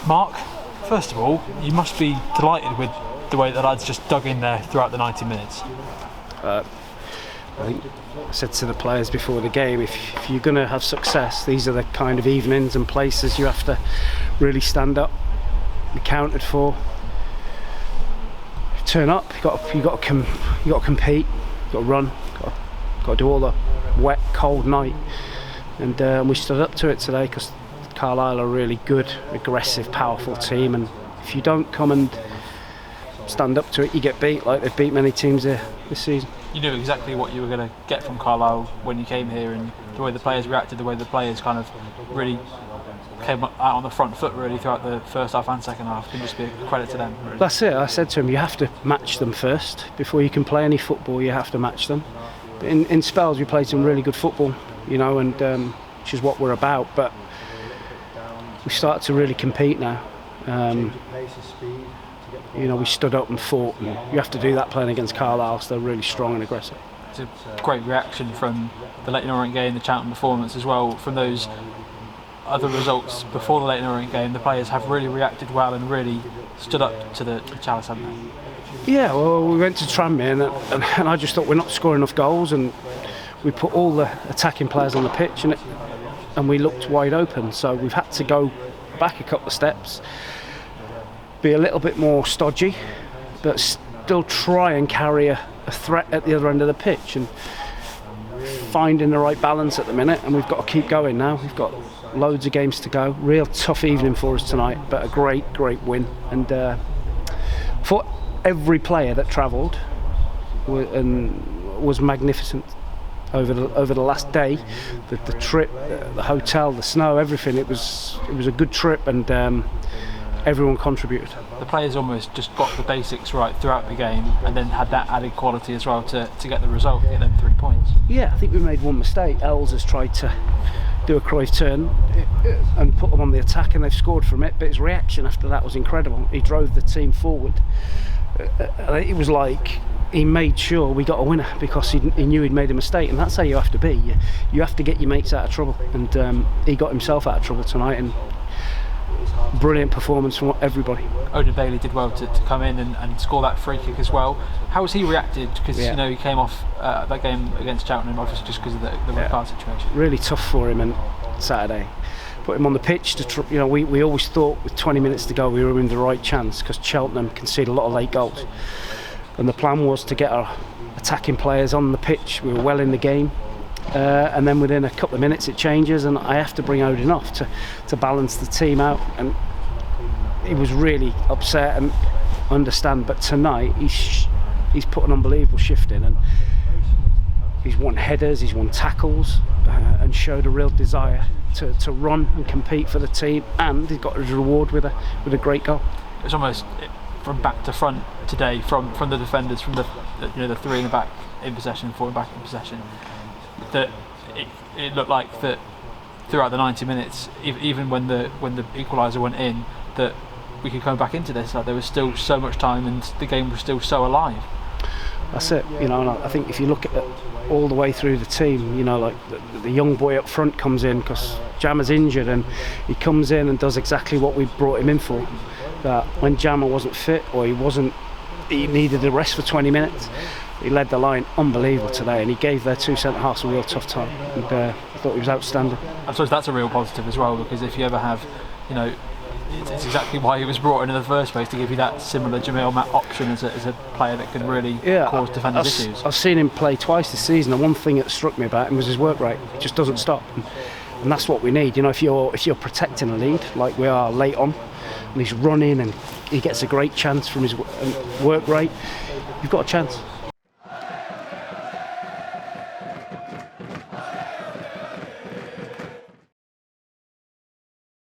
Mark, first of all, you must be delighted with the way the lads just dug in there throughout the 90 minutes. I think I said to the players before the game, if you're going to have success, these are the kind of evenings and places you have to really stand up, be counted for, turn up. You got to compete, you got to run, got to do all the wet, cold night, and we stood up to it today because Carlisle are a really good, aggressive, powerful team, and if you don't come and stand up to it, you get beat like they've beat many teams here this season. You knew exactly what you were going to get from Carlisle when you came here, and the way the players reacted, the way the players kind of really came out on the front foot really throughout the first half and second half. Can just be a credit to them. Really. That's it. I said to him, you have to match them first. Before you can play any football, you have to match them. But in spells, we played some really good football, and which is what we're about. But we started to really compete now. We stood up and fought, and you have to do that playing against Carlisle, so they're really strong and aggressive. It's a great reaction from the Leyton Orient game, the Cheltenham performance as well. From those other results before the Leyton Orient game, the players have really reacted well and really stood up to the challenge, haven't they? Yeah, well, we went to Tranmere and I just thought we're not scoring enough goals, and we put all the attacking players on the pitch and we looked wide open, so we've had to go back a couple of steps, be a little bit more stodgy, but still try and carry a threat at the other end of the pitch, and finding the right balance at the minute, and we've got to keep going now. We've got loads of games to go. Real tough evening for us tonight, but a great win, and for every player that travelled was magnificent over the last day. The trip, the hotel, the snow, everything. It was a good trip, and everyone contributed. The players almost just got the basics right throughout the game, and then had that added quality as well to get the result, get them 3 points. Yeah, I think we made one mistake. Els has tried to do a Cruyff turn and put them on the attack, and they've scored from it, but his reaction after that was incredible. He drove the team forward. It was like he made sure we got a winner because he knew he'd made a mistake, and that's how you have to be. You have to get your mates out of trouble, and he got himself out of trouble tonight, and brilliant performance from everybody. Odin Bailey did well to come in and score that free kick as well. How has he reacted? Because he came off that game against Cheltenham obviously just because of the red card situation. Really tough for him on Saturday. Put him on the pitch to we always thought with 20 minutes to go we were in the right chance because Cheltenham conceded a lot of late goals, and the plan was to get our attacking players on the pitch. We were well in the game. And then within a couple of minutes it changes, and I have to bring Odin off to balance the team out, and he was really upset, and I understand, but tonight he's put an unbelievable shift in, and he's won headers, he's won tackles, and showed a real desire to run and compete for the team, and he's got his reward with a great goal. It was almost from back to front today, from the defenders, from the three in the back in possession, four in back in possession, that it looked like that throughout the 90 minutes, even when the equaliser went in, that we could come back into this. Like there was still so much time, and the game was still so alive. That's it, and I think if you look at it all the way through the team, like the young boy up front comes in because Jammer's injured, and he comes in and does exactly what we brought him in for. That when Jammer wasn't fit or he needed a rest for 20 minutes. He led the line unbelievable today, and he gave their two centre halves a real tough time, and I thought he was outstanding. I suppose that's a real positive as well, because if you ever have, it's exactly why he was brought in the first place, to give you that similar Jamil Matt option as a player that can really cause defenders issues. I've seen him play twice this season, and one thing that struck me about him was his work rate. He just doesn't stop, and that's what we need. If you're protecting a lead like we are late on, and he's running and he gets a great chance from his work rate, you've got a chance.